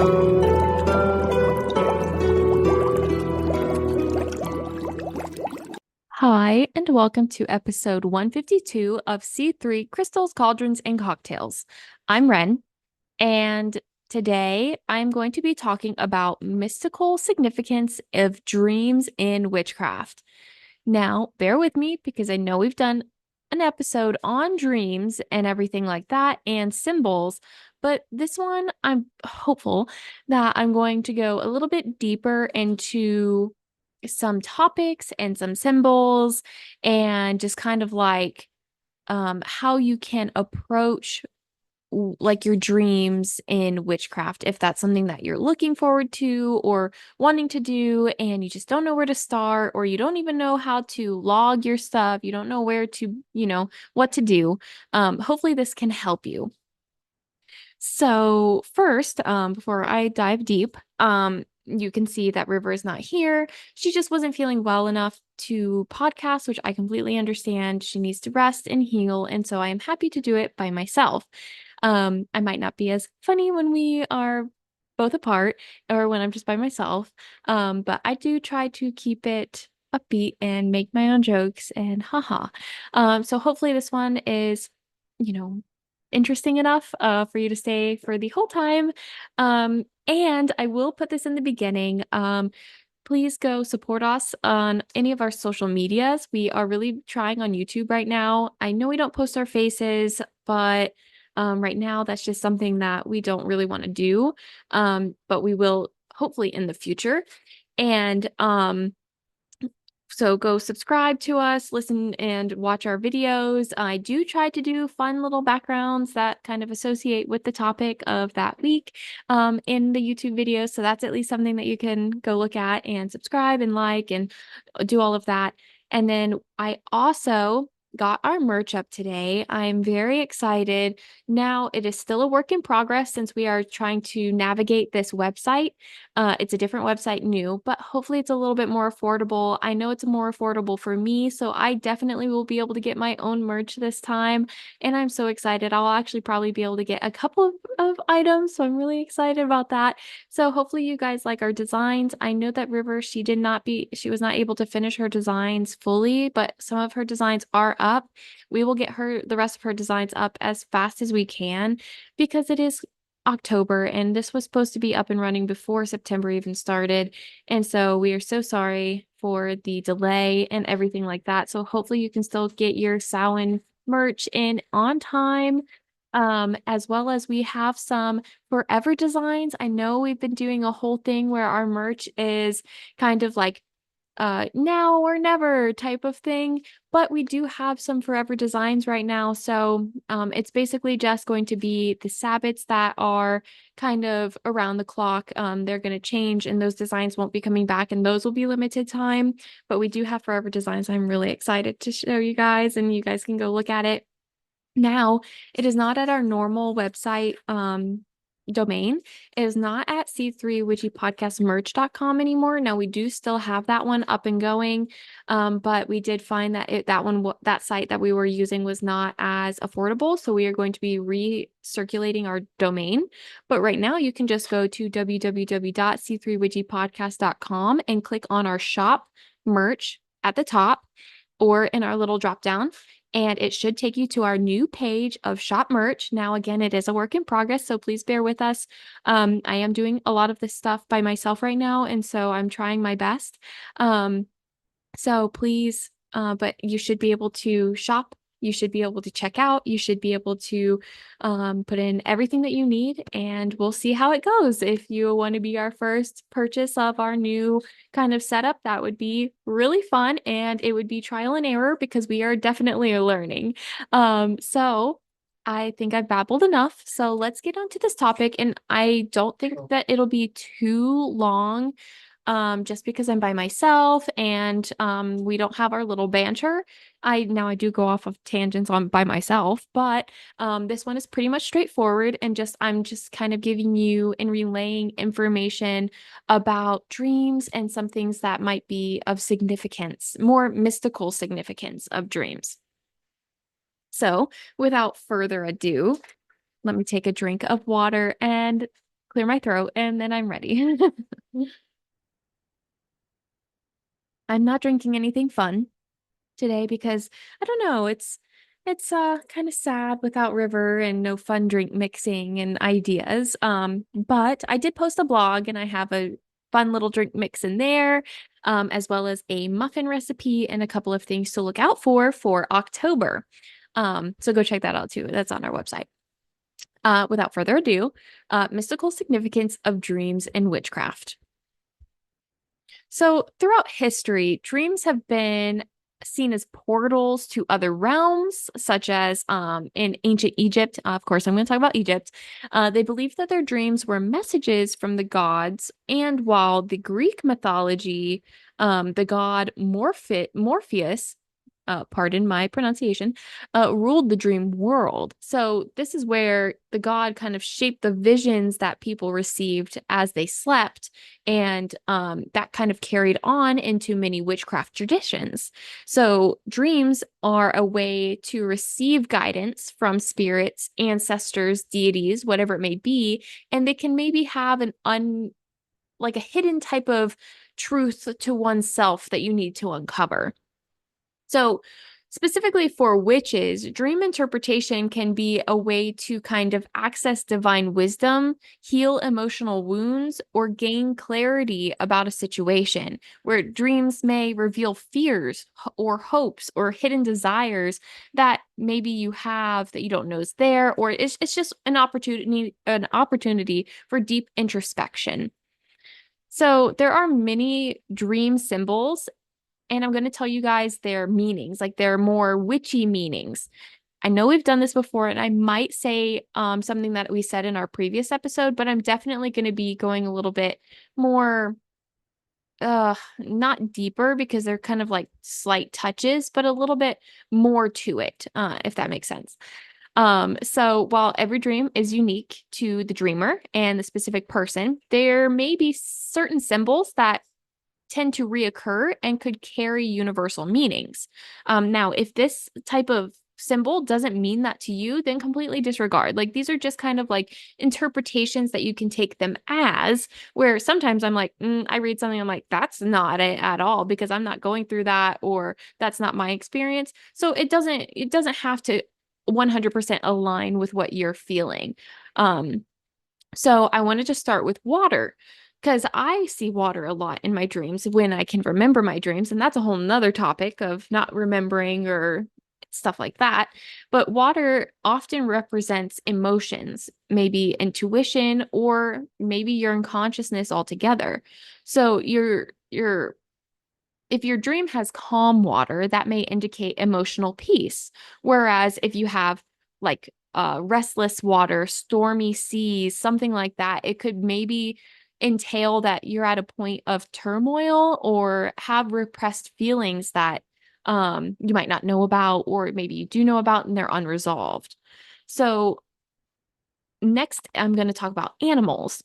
Hi, and welcome to episode 152 of C3 Crystals, Cauldrons, and Cocktails. I'm Ren, and today I'm going to be talking about mystical significance of dreams in witchcraft. Now, bear with me because I know we've done an episode on dreams and everything like that and symbols, but this one I'm hopeful that I'm going to go a little bit deeper into some topics and some symbols and just kind of like how you can approach like your dreams in witchcraft if that's something that you're looking forward to or wanting to do and you just don't know where to start or you don't even know how to log your stuff, you don't know where to, what to do. Hopefully this can help you. So first, before I dive deep, you can see that River is not here. She just wasn't feeling well enough to podcast, which I completely understand. She needs to rest and heal, and so I am happy to do it by myself. I might not be as funny when we are both apart or when I'm just by myself, but I do try to keep it upbeat and make my own jokes and haha. So hopefully this one is, you know, interesting enough for you to stay for the whole time. And I will put this in the beginning. Please go support us on any of our social medias. We are really trying on YouTube right now. I know we don't post our faces, but right now that's just something that we don't really want to do. But we will hopefully in the future. And so go subscribe to us, listen and watch our videos. I do try to do fun little backgrounds that kind of associate with the topic of that week in the YouTube videos. So that's at least something that you can go look at and subscribe and like and do all of that. And then I also got our merch up today. I'm very excited. Now, it is still a work in progress since we are trying to navigate this website. It's a different website new, but hopefully it's a little bit more affordable. I know it's more affordable for me, so I definitely will be able to get my own merch this time. And I'm so excited. I'll actually probably be able to get a couple of items, so I'm really excited about that. So hopefully you guys like our designs. I know that River, she was not able to finish her designs fully, but some of her designs are up. We will get the rest of her designs up as fast as we can because it is October and this was supposed to be up and running before September even started. And so we are so sorry for the delay and everything like that. So hopefully you can still get your Samhain merch in on time. As well as we have some forever designs. I know we've been doing a whole thing where our merch is kind of like now or never type of thing, but we do have some forever designs right now. So it's basically just going to be the sabbats that are kind of around the clock. They're going to change and those designs won't be coming back and those will be limited time, but we do have forever designs. I'm really excited to show you guys and you guys can go look at it. Now, it is not at our normal website domain. It is not at c3witchypodcastmerch.com anymore. Now, we do still have that one up and going, but we did find that that site that we were using was not as affordable, so we are going to be recirculating our domain. But right now, you can just go to www.c3witchypodcast.com and click on our shop merch at the top or in our little drop down and it should take you to our new page of shop merch. Now, again, it is a work in progress, so please bear with us. I am doing a lot of this stuff by myself right now, and so I'm trying my best. So please, but you should be able to shop. You should be able to check out. You should be able to put in everything that you need, and we'll see how it goes. If you want to be our first purchase of our new kind of setup, that would be really fun, and it would be trial and error because we are definitely learning. So I think I've babbled enough. So let's get on to this topic, and I don't think that it'll be too long just because I'm by myself and we don't have our little banter. I do go off of tangents on by myself, but this one is pretty much straightforward and I'm just kind of giving you and relaying information about dreams and some things that might be of significance, more mystical significance of dreams. So without further ado, let me take a drink of water and clear my throat, and then I'm ready. I'm not drinking anything fun today because I don't know, it's kind of sad without River and no fun drink mixing and ideas. But I did post a blog and I have a fun little drink mix in there, as well as a muffin recipe and a couple of things to look out for October. So go check that out too. That's on our website. Without further ado, mystical significance of dreams and witchcraft. So, throughout history, dreams have been seen as portals to other realms, such as in ancient Egypt. Of course, I'm going to talk about Egypt. They believed that their dreams were messages from the gods, and while the Greek mythology, the god Morpheus, pardon my pronunciation, ruled the dream world. So this is where the god kind of shaped the visions that people received as they slept, and that kind of carried on into many witchcraft traditions. So dreams are a way to receive guidance from spirits, ancestors, deities, whatever it may be, and they can maybe have like a hidden type of truth to oneself that you need to uncover. So, specifically for witches, dream interpretation can be a way to kind of access divine wisdom, heal emotional wounds, or gain clarity about a situation, where dreams may reveal fears or hopes or hidden desires that maybe you have that you don't know is there, or it's just an opportunity for deep introspection. So, there are many dream symbols, and I'm going to tell you guys their meanings, like their more witchy meanings. I know we've done this before, and I might say something that we said in our previous episode, but I'm definitely going to be going a little bit more, not deeper because they're kind of like slight touches, but a little bit more to it, if that makes sense. So while every dream is unique to the dreamer and the specific person, there may be certain symbols that tend to reoccur and could carry universal meanings. Now, if this type of symbol doesn't mean that to you, then completely disregard. Like these are just kind of like interpretations that you can take them as, where sometimes I'm like, I read something, I'm like, that's not it at all because I'm not going through that, or that's not my experience. So it doesn't have to 100% align with what you're feeling. So I wanted to start with water because I see water a lot in my dreams when I can remember my dreams. And that's a whole nother topic of not remembering or stuff like that. But water often represents emotions, maybe intuition, or maybe your unconsciousness altogether. So if your dream has calm water, that may indicate emotional peace. Whereas if you have like restless water, stormy seas, something like that, it could maybe entail that you're at a point of turmoil or have repressed feelings that you might not know about, or maybe you do know about and they're unresolved. So, next, I'm going to talk about animals.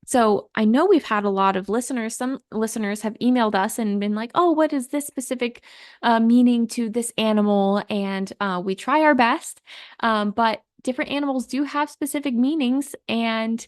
So I know we've had a lot of listeners. Some listeners have emailed us and been like, "Oh, what is this specific meaning to this animal?" And we try our best, but different animals do have specific meanings, and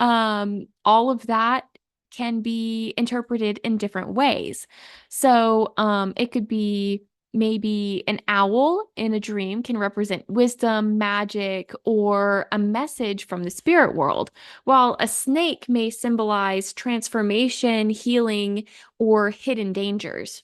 all of that can be interpreted in different ways. So it could be maybe an owl in a dream can represent wisdom, magic, or a message from the spirit world, while a snake may symbolize transformation, healing, or hidden dangers.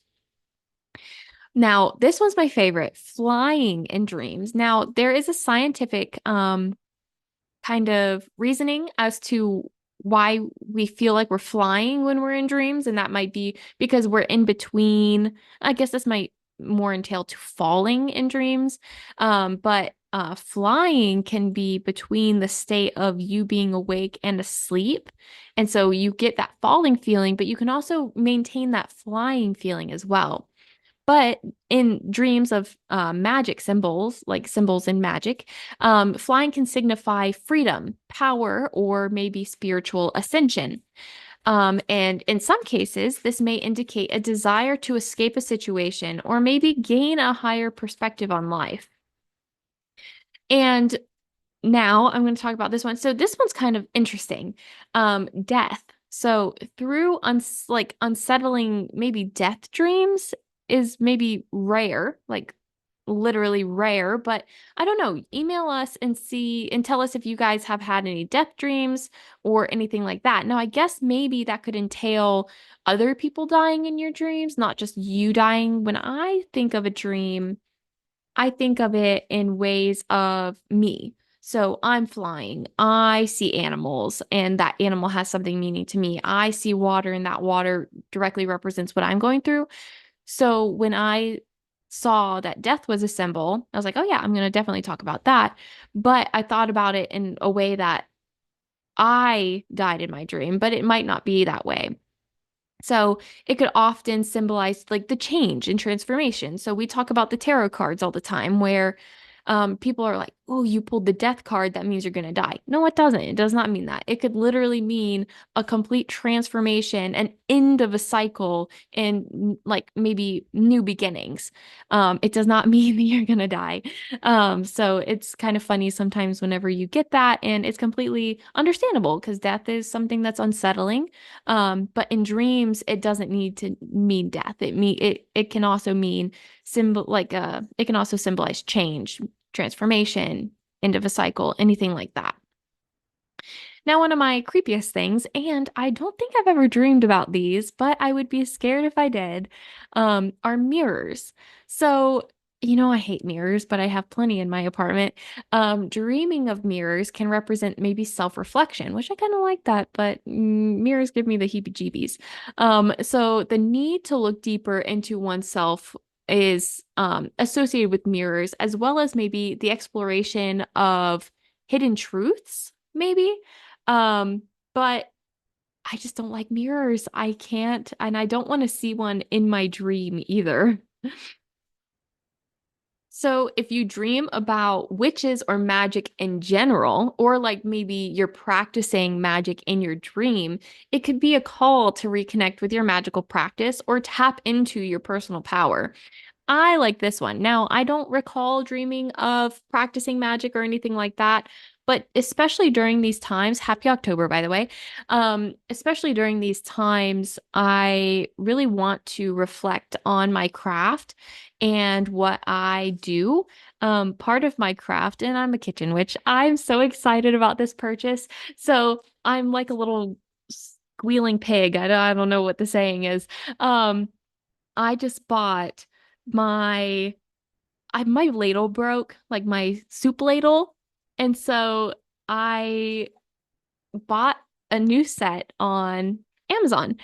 Now, this one's my favorite, flying in dreams. Now, there is a scientific kind of reasoning as to why we feel like we're flying when we're in dreams. And that might be because we're in between. I guess this might more entail to falling in dreams. But flying can be between the state of you being awake and asleep. And so you get that falling feeling, but you can also maintain that flying feeling as well. But in dreams of magic symbols, like symbols in magic, flying can signify freedom, power, or maybe spiritual ascension. And in some cases, this may indicate a desire to escape a situation or maybe gain a higher perspective on life. And now I'm going to talk about this one. So this one's kind of interesting. Death. So through like unsettling, maybe death dreams is maybe rare, like literally rare, but I don't know. Email us and see and tell us if you guys have had any death dreams or anything like that. Now, I guess maybe that could entail other people dying in your dreams, not just you dying. When I think of a dream, I think of it in ways of me. So I'm flying. I see animals, and that animal has something meaning to me. I see water, and that water directly represents what I'm going through. So when I saw that death was a symbol, I was like, oh, yeah, I'm going to definitely talk about that. But I thought about it in a way that I died in my dream, but it might not be that way. So it could often symbolize like the change and transformation. So we talk about the tarot cards all the time where people are like, oh, you pulled the death card. That means you're going to die. No, it doesn't. It does not mean that. It could literally mean a complete transformation, an end of a cycle, and like maybe new beginnings. It does not mean that you're going to die. So it's kind of funny sometimes whenever you get that, and it's completely understandable because death is something that's unsettling. But in dreams, it doesn't need to mean death. It can also mean it can also symbolize change, transformation, end of a cycle, anything like that. Now, one of my creepiest things, and I don't think I've ever dreamed about these, but I would be scared if I did, are mirrors. So, I hate mirrors, but I have plenty in my apartment. Dreaming of mirrors can represent maybe self-reflection, which I kind of like that, but mirrors give me the heebie-jeebies. So the need to look deeper into oneself is associated with mirrors, as well as maybe the exploration of hidden truths, maybe. But I just don't like mirrors. I can't, and I don't want to see one in my dream either. So, if you dream about witches or magic in general, or like maybe you're practicing magic in your dream, it could be a call to reconnect with your magical practice or tap into your personal power. I like this one. Now, I don't recall dreaming of practicing magic or anything like that, but especially during these times, happy October, by the way. Especially during these times, I really want to reflect on my craft and what I do. Part of my craft, and I'm a kitchen witch. I'm so excited about this purchase. So I'm like a little squealing pig. I don't know what the saying is. Um, I just bought my my ladle broke, like my soup ladle. And so I bought a new set on Amazon,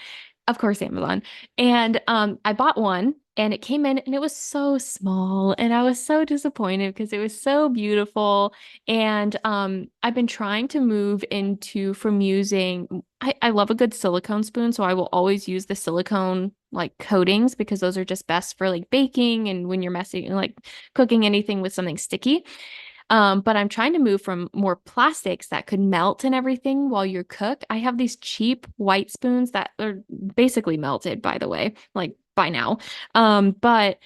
of course, Amazon. And I bought one and it came in and it was so small and I was so disappointed because it was so beautiful. And I've been trying to move into from using I love a good silicone spoon, so I will always use the silicone like coatings because those are just best for like baking and when you're messing like cooking anything with something sticky. But I'm trying to move from more plastics that could melt and everything while you cook. I have these cheap white spoons that are basically melted, by the way, like by now. But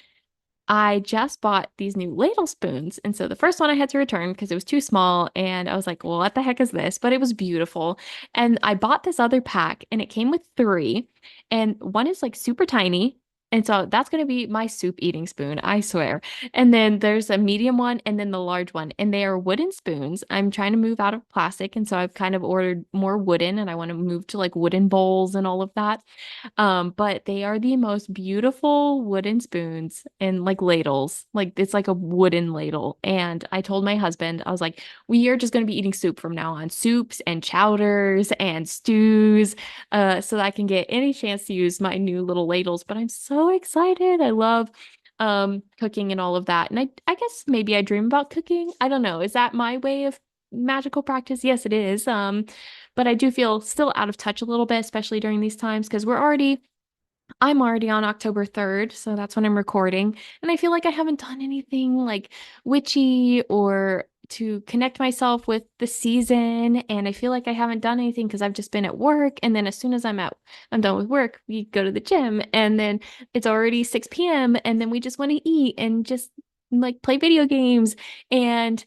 I just bought these new ladle spoons. And so the first one I had to return because it was too small. And I was like, well, what the heck is this? But it was beautiful. And I bought this other pack and it came with three. And one is like super tiny. And so that's going to be my soup eating spoon, I swear. And then there's a medium one and then the large one. And they are wooden spoons. I'm trying to move out of plastic. And so I've kind of ordered more wooden and I want to move to like wooden bowls and all of that. But they are the most beautiful wooden spoons and like ladles. Like it's like a wooden ladle. And I told my husband, I was like, we are just going to be eating soup from now on, soups and chowders and stews, so that I can get any chance to use my new little ladles. But I'm so excited. I love cooking and all of that. And I guess maybe I dream about cooking. I don't know. Is that my way of magical practice? Yes, it is. But I do feel still out of touch a little bit, especially during these times, because I'm already on October 3rd, so that's when I'm recording. And I feel like I haven't done anything like witchy or to connect myself with the season. And I feel like I haven't done anything because I've just been at work. And then as soon as I'm done with work, we go to the gym and then it's already 6 p.m. And then we just want to eat and just like play video games. And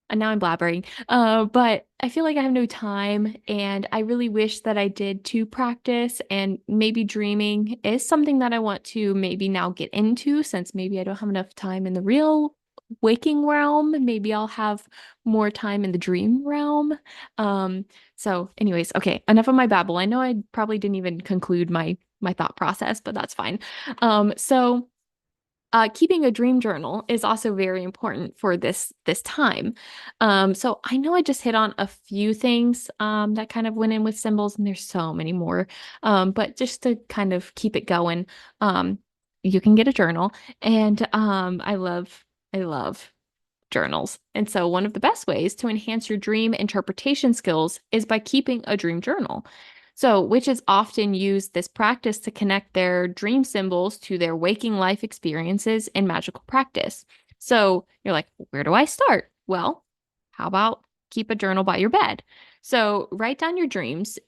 And now I'm blabbering. But I feel like I have no time, and I really wish that I did to practice. And maybe dreaming is something that I want to maybe now get into, since maybe I don't have enough time in the real waking realm. Maybe I'll have more time in the dream realm. So anyways, okay, enough of my babble. I know I probably didn't even conclude my thought process, but that's fine. So keeping a dream journal is also very important for this time. So I know I just hit on a few things that kind of went in with symbols, and there's so many more. But just to kind of keep it going, um, you can get a journal, and I love journals. And so, one of the best ways to enhance your dream interpretation skills is by keeping a dream journal. So, witches often use this practice to connect their dream symbols to their waking life experiences in magical practice. So, you're like, where do I start? Well, how about keep a journal by your bed? So, write down your dreams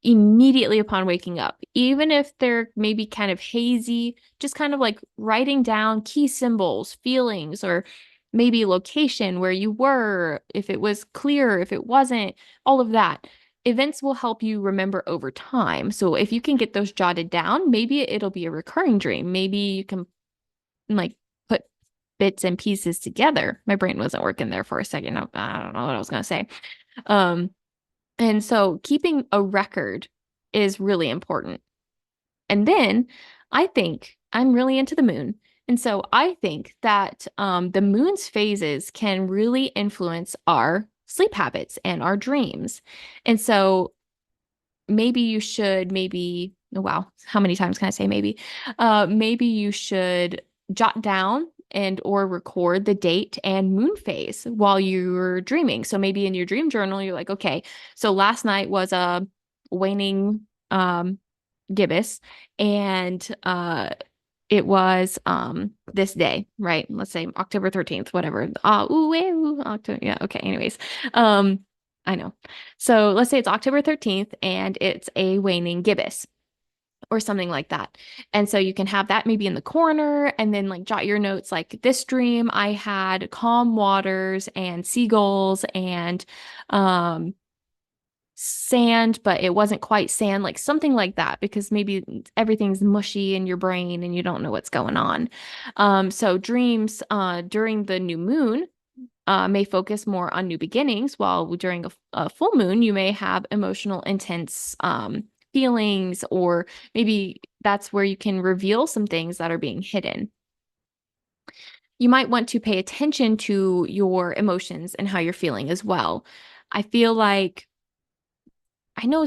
immediately upon waking up, even if they're maybe kind of hazy, just kind of like writing down key symbols, feelings, or maybe location where you were, if it was clear, if it wasn't, all of that. Events will help you remember over time. So if you can get those jotted down, maybe it'll be a recurring dream. Maybe you can like put bits and pieces together. My brain wasn't working there for a second. I don't know what I was going to say. Um, and so keeping a record is really important. And then I think I'm really into the moon. And so I think that the moon's phases can really influence our sleep habits and our dreams. And so maybe you should, maybe, oh, wow, how many times can I say maybe? Maybe you should jot down and or record the date and moon phase while you're dreaming. So maybe in your dream journal, you're like, okay, so last night was a waning gibbous, and it was this day, right? Let's say October 13th, whatever. October, yeah, okay, anyways. Um I know. So let's say it's October 13th and it's a waning gibbous or something like that. And so you can have that maybe in the corner, and then like jot your notes like, this dream I had calm waters and seagulls and um sand, but it wasn't quite sand, like something like that, because maybe everything's mushy in your brain and you don't know what's going on. So dreams during the new moon may focus more on new beginnings, while during a full moon, you may have emotional, intense feelings, or maybe that's where you can reveal some things that are being hidden. You might want to pay attention to your emotions and how you're feeling as well. I feel like I know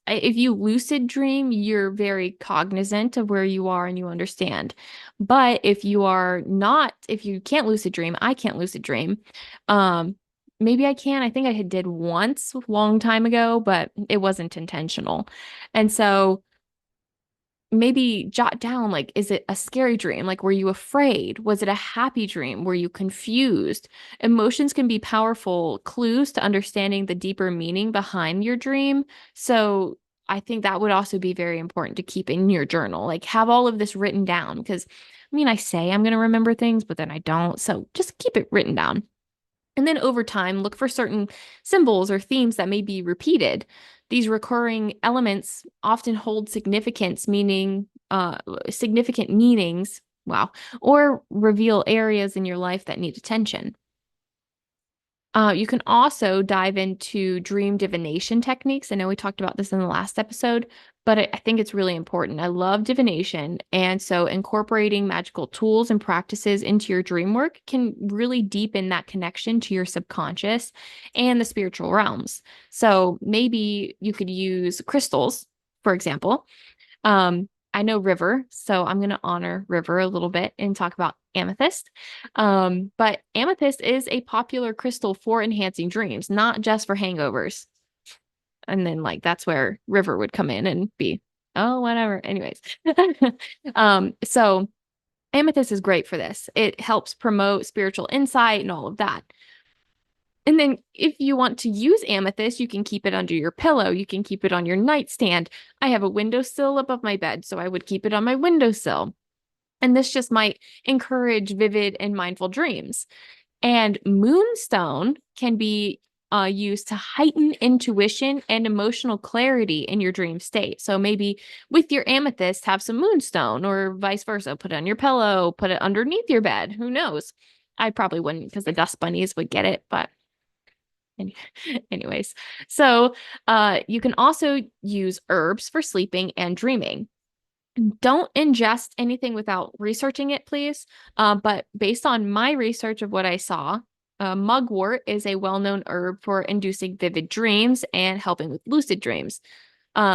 if you lucid dream, you're very cognizant of where you are and you understand. But if you are not, if you can't lucid dream, I can't lucid dream. Um, maybe I can. I think I had did once a long time ago, but it wasn't intentional. And so maybe jot down, like, is it a scary dream? Like, were you afraid? Was it a happy dream? Were you confused? Emotions can be powerful clues to understanding the deeper meaning behind your dream. So I think that would also be very important to keep in your journal. Like, have all of this written down, because I mean, I say I'm going to remember things, but then I don't. So just keep it written down. And then over time, look for certain symbols or themes that may be repeated. These recurring elements often hold significant meanings, wow, or reveal areas in your life that need attention. You can also dive into dream divination techniques. I know we talked about this in the last episode, but I think it's really important. I love divination. And so incorporating magical tools and practices into your dream work can really deepen that connection to your subconscious and the spiritual realms. So maybe you could use crystals, for example. I know River, so I'm going to honor River a little bit and talk about amethyst. But amethyst is a popular crystal for enhancing dreams, not just for hangovers. And then like that's where River would come in and be, oh, whatever. Anyways. So amethyst is great for this. It helps promote spiritual insight and all of that. And then if you want to use amethyst, you can keep it under your pillow. You can keep it on your nightstand. I have a windowsill above my bed, so I would keep it on my windowsill. And this just might encourage vivid and mindful dreams. And moonstone can be used to heighten intuition and emotional clarity in your dream state. So maybe with your amethyst, have some moonstone, or vice versa. Put it on your pillow, put it underneath your bed. Who knows? I probably wouldn't, because the dust bunnies would get it, but anyways. So you can also use herbs for sleeping and dreaming. Don't ingest anything without researching it, please. But based on my research of what I saw, mugwort is a well-known herb for inducing vivid dreams and helping with lucid dreams.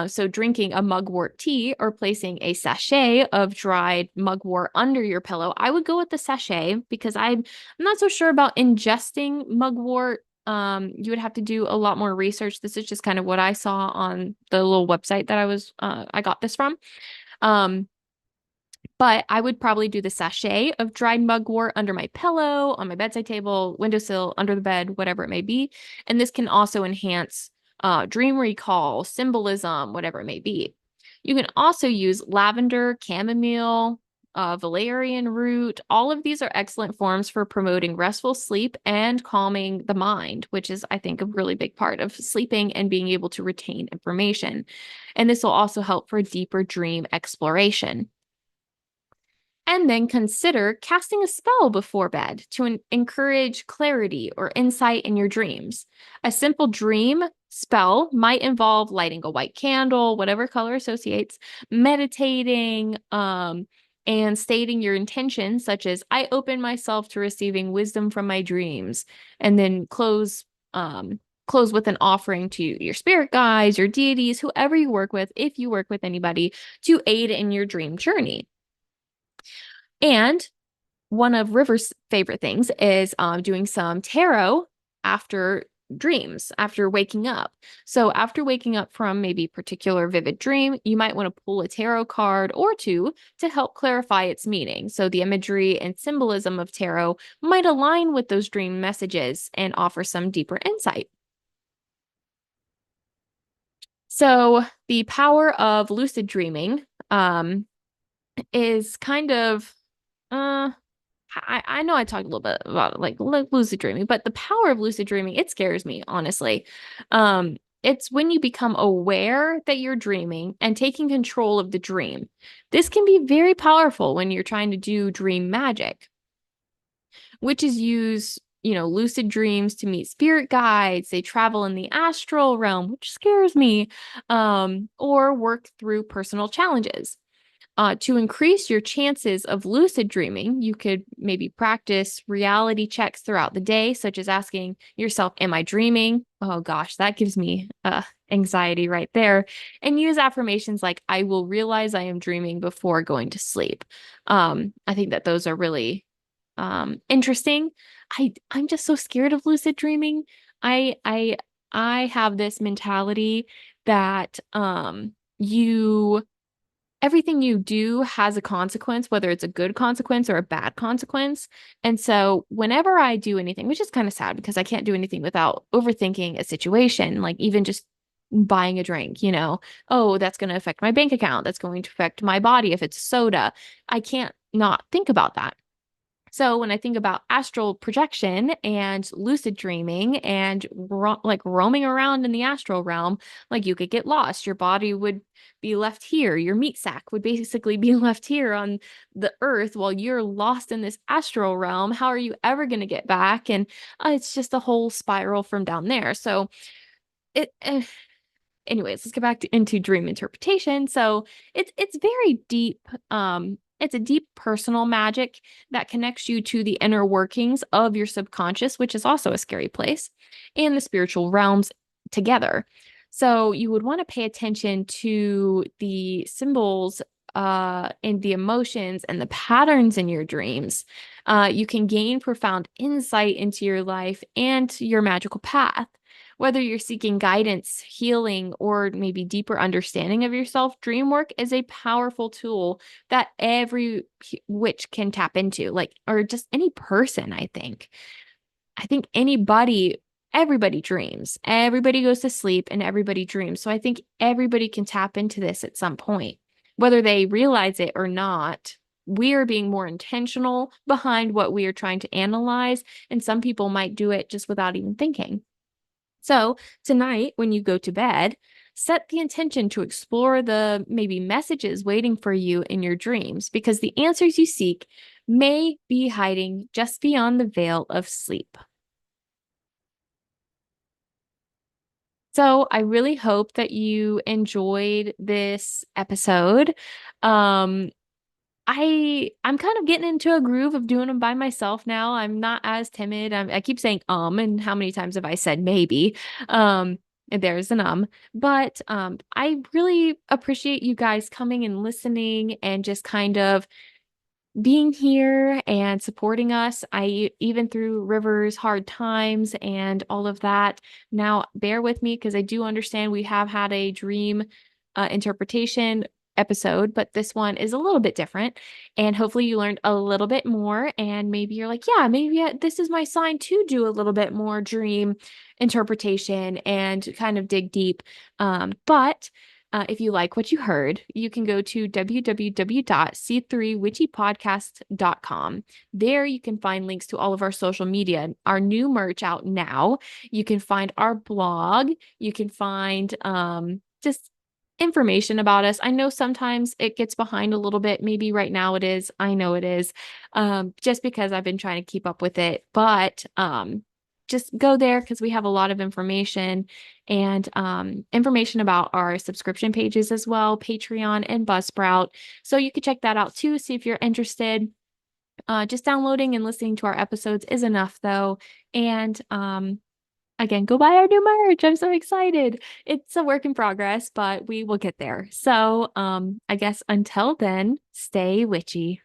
So drinking a mugwort tea or placing a sachet of dried mugwort under your pillow, I would go with the sachet, because I'm not so sure about ingesting mugwort. You would have to do a lot more research. This is just kind of what I saw on the little website that I got this from. But I would probably do the sachet of dried mugwort under my pillow, on my bedside table, windowsill, under the bed, whatever it may be. And this can also enhance dream recall, symbolism, whatever it may be. You can also use lavender, chamomile, valerian root. All of these are excellent forms for promoting restful sleep and calming the mind, which is, I think, a really big part of sleeping and being able to retain information. And this will also help for deeper dream exploration. And then consider casting a spell before bed to encourage clarity or insight in your dreams. A simple dream spell might involve lighting a white candle, whatever color associates, meditating, and stating your intentions, such as, I open myself to receiving wisdom from my dreams, and then close with an offering to your spirit guides, your deities, whoever you work with, if you work with anybody, to aid in your dream journey. And one of River's favorite things is doing some tarot after dreams, after waking up. So after waking up from maybe a particular vivid dream, you might want to pull a tarot card or two to help clarify its meaning. So the imagery and symbolism of tarot might align with those dream messages and offer some deeper insight. So the power of lucid dreaming is kind of I know I talked a little bit about like lucid dreaming, but the power of lucid dreaming, it scares me, honestly. It's when you become aware that you're dreaming and taking control of the dream. This can be very powerful when you're trying to do dream magic, which is use, lucid dreams to meet spirit guides. They travel in the astral realm, which scares me, or work through personal challenges. To increase your chances of lucid dreaming, you could maybe practice reality checks throughout the day, such as asking yourself, am I dreaming? Oh gosh, that gives me anxiety right there. And use affirmations like, I will realize I am dreaming before going to sleep. I think that those are really interesting. I'm just so scared of lucid dreaming. I have this mentality that everything you do has a consequence, whether it's a good consequence or a bad consequence. And so whenever I do anything, which is kind of sad because I can't do anything without overthinking a situation, like even just buying a drink, oh, that's going to affect my bank account. That's going to affect my body if it's soda. I can't not think about that. So when I think about astral projection and lucid dreaming and like roaming around in the astral realm, like you could get lost. Your body would be left here. Your meat sack would basically be left here on the earth while you're lost in this astral realm. How are you ever going to get back? And it's just a whole spiral from down there. So it anyways, let's get back into dream interpretation. So it's very deep. It's a deep personal magic that connects you to the inner workings of your subconscious, which is also a scary place, and the spiritual realms together. So you would want to pay attention to the symbols and the emotions and the patterns in your dreams. You can gain profound insight into your life and your magical path. Whether you're seeking guidance, healing, or maybe deeper understanding of yourself, dreamwork is a powerful tool that every witch can tap into, or just any person, I think. I think everybody dreams. Everybody goes to sleep and everybody dreams. So I think everybody can tap into this at some point, whether they realize it or not. we are being more intentional behind what we are trying to analyze, and some people might do it just without even thinking. So tonight, when you go to bed, set the intention to explore the maybe messages waiting for you in your dreams, because the answers you seek may be hiding just beyond the veil of sleep. So I really hope that you enjoyed this episode. Um, I'm kind of getting into a groove of doing them by myself now. I'm not as timid. I keep saying and how many times have I said maybe? And there's an but I really appreciate you guys coming and listening and just kind of being here and supporting us. I even through River's hard times and all of that. Now, bear with me because I do understand we have had a dream interpretation episode, but this one is a little bit different. And hopefully, you learned a little bit more. And maybe you're like, yeah, maybe this is my sign to do a little bit more dream interpretation and kind of dig deep. But if you like what you heard, you can go to www.c3witchypodcast.com. There you can find links to all of our social media, our new merch out now. You can find our blog. You can find just information about us. I know sometimes it gets behind a little bit. Maybe right now it is. I know it is. Just because I've been trying to keep up with it. But just go there because we have a lot of information and information about our subscription pages as well, Patreon and Buzzsprout. So you can check that out too, see if you're interested. Just downloading and listening to our episodes is enough though. And again, go buy our new merch. I'm so excited. It's a work in progress, but we will get there. So I guess until then, stay witchy.